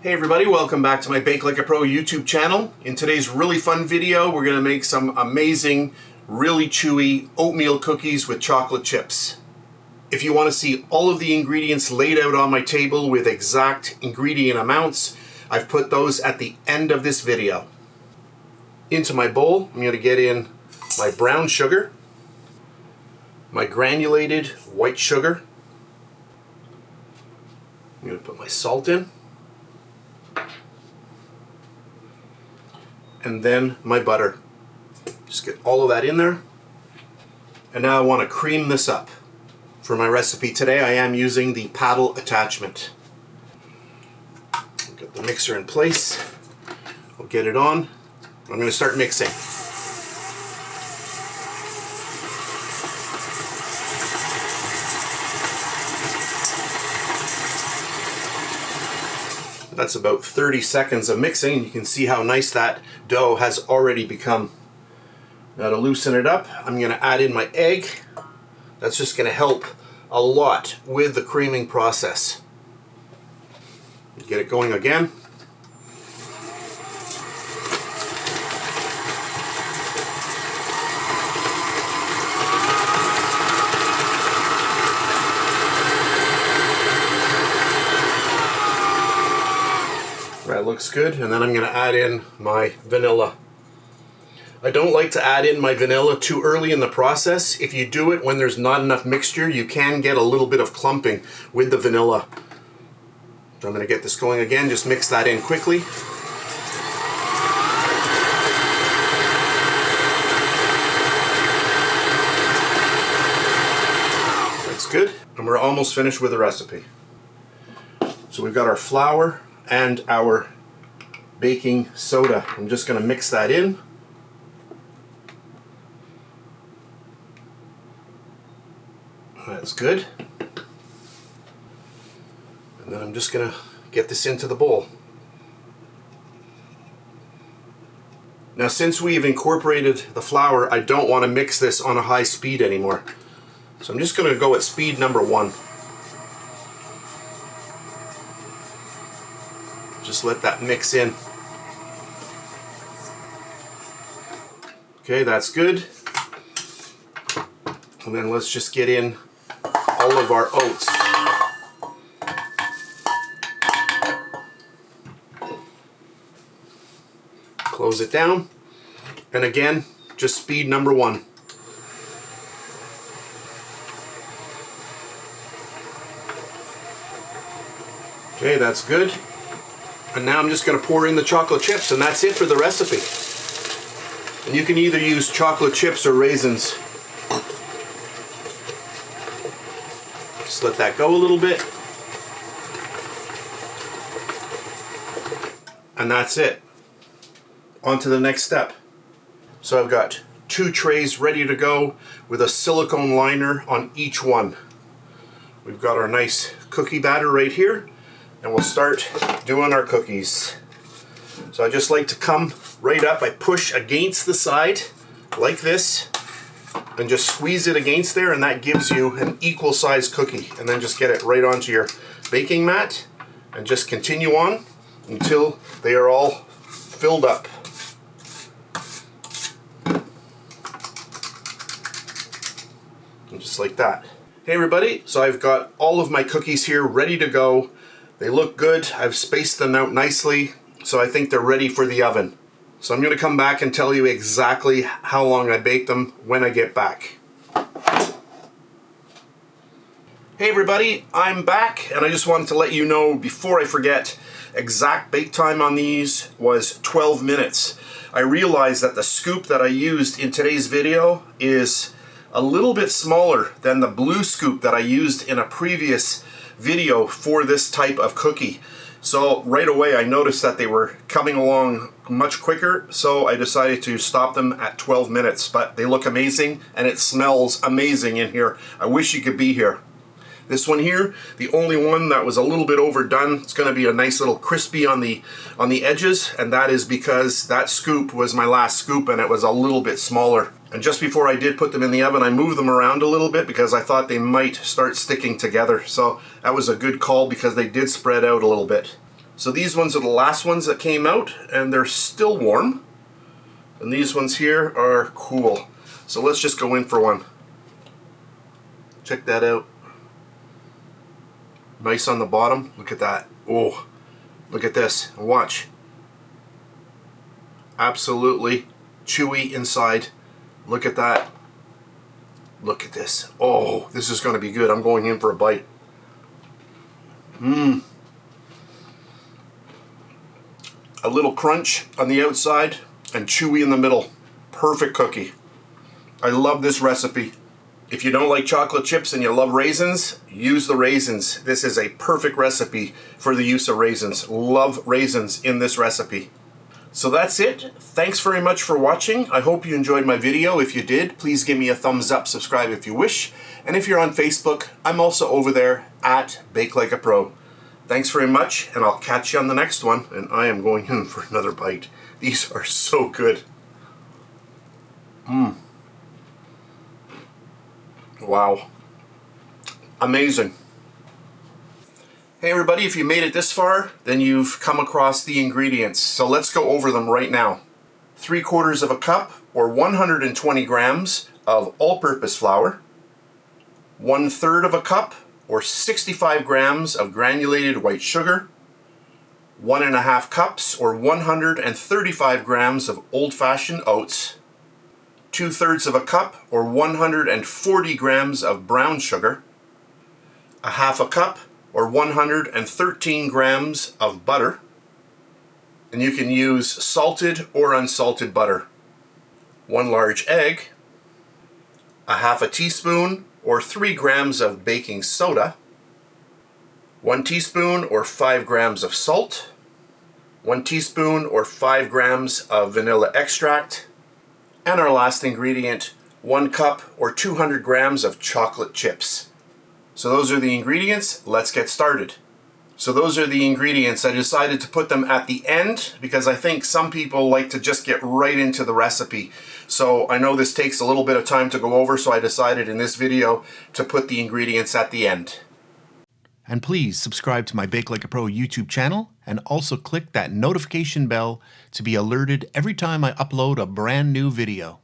Hey everybody, welcome back to my BakeLikeAPro YouTube channel. In today's really fun video, we're going to make some amazing, really chewy oatmeal cookies with chocolate chips. If you want to see all of the ingredients laid out on my table with exact ingredient amounts, I've put those at the end of this video. Into my bowl, I'm going to get in my brown sugar, my granulated white sugar. I'm going to put my salt in. And then my butter. Just get all of that in there. And now I want to cream this up. For my recipe today, I am using the paddle attachment. I'll get the mixer in place. I'll get it on. I'm going to start mixing. That's about 30 seconds of mixing. You can see how nice that dough has already become. Now to loosen it up, I'm going to add in my egg. That's just going to help a lot with the creaming process. Get it going again. That looks good, and then I'm going to add in my vanilla. I don't like to add in my vanilla too early in the process. If you do it when there's not enough mixture, you can get a little bit of clumping with the vanilla. So I'm going to get this going again, just mix that in quickly. That's good, and we're almost finished with the recipe. So we've got our flour and our baking soda. I'm just going to mix that in. That's good. And then I'm just going to get this into the bowl. Now, since we've incorporated the flour, I don't want to mix this on a high speed anymore. So I'm just going to go at speed number 1. Just let that mix in. Okay, that's good. And then let's just get in all of our oats. Close it down. And again, just speed number 1. Okay, that's good. And now I'm just going to pour in the chocolate chips, and that's it for the recipe. And you can either use chocolate chips or raisins. Just let that go a little bit. And that's it. On to the next step. So I've got 2 trays ready to go with a silicone liner on each one. We've got our nice cookie batter right here. And we'll start doing our cookies. So I just like to come right up. I push against the side like this and just squeeze it against there, and that gives you an equal size cookie. And then just get it right onto your baking mat and just continue on until they are all filled up. And just like that. Hey everybody, so I've got all of my cookies here ready to go. They look good. I've spaced them out nicely, so I think they're ready for the oven. So I'm going to come back and tell you exactly how long I bake them when I get back. Hey everybody, I'm back, and I just wanted to let you know before I forget, exact bake time on these was 12 minutes. I realized that the scoop that I used in today's video is a little bit smaller than the blue scoop that I used in a previous video for this type of cookie. So right away I noticed that they were coming along much quicker, so I decided to stop them at 12 minutes. But they look amazing and it smells amazing in here. I wish you could be here. This one here, the only one that was a little bit overdone. It's going to be a nice little crispy on the edges, and that is because that scoop was my last scoop and it was a little bit smaller. And just before I did put them in the oven, I moved them around a little bit because I thought they might start sticking together. So that was a good call because they did spread out a little bit. So these ones are the last ones that came out, and they're still warm. And these ones here are cool. So let's just go in for one. Check that out. Nice on the bottom. Look at that. Oh, look at this. Watch. Absolutely chewy inside. Look at that. Look at this. Oh, this is going to be good. I'm going in for a bite. Mmm. A little crunch on the outside and chewy in the middle. Perfect cookie. I love this recipe. If you don't like chocolate chips and you love raisins, use the raisins. This is a perfect recipe for the use of raisins. Love raisins in this recipe. So that's it. Thanks very much for watching. I hope you enjoyed my video. If you did, please give me a thumbs up, subscribe if you wish. And if you're on Facebook, I'm also over there at BakeLikeAPro. Thanks very much, and I'll catch you on the next one. And I am going in for another bite. These are so good. Mmm. Wow. Amazing. Hey everybody, if you made it this far, then you've come across the ingredients. So let's go over them right now. 3/4 of a cup, or 120 grams of all-purpose flour. 1/3 of a cup, or 65 grams of granulated white sugar. 1½ cups, or 135 grams of old-fashioned oats. 2/3 of a cup, or 140 grams of brown sugar. 1/2 cup, or 113 grams of butter. And you can use salted or unsalted butter. 1 large egg. 1/2 teaspoon, or 3 grams of baking soda. 1 teaspoon, or 5 grams of salt. 1 teaspoon, or 5 grams of vanilla extract. And our last ingredient, 1 cup, or 200 grams of chocolate chips. So those are the ingredients. Let's get started. So those are the ingredients. I decided to put them at the end because I think some people like to just get right into the recipe. So I know this takes a little bit of time to go over, so I decided in this video to put the ingredients at the end. And please subscribe to my Bake Like a Pro YouTube channel and also click that notification bell to be alerted every time I upload a brand new video.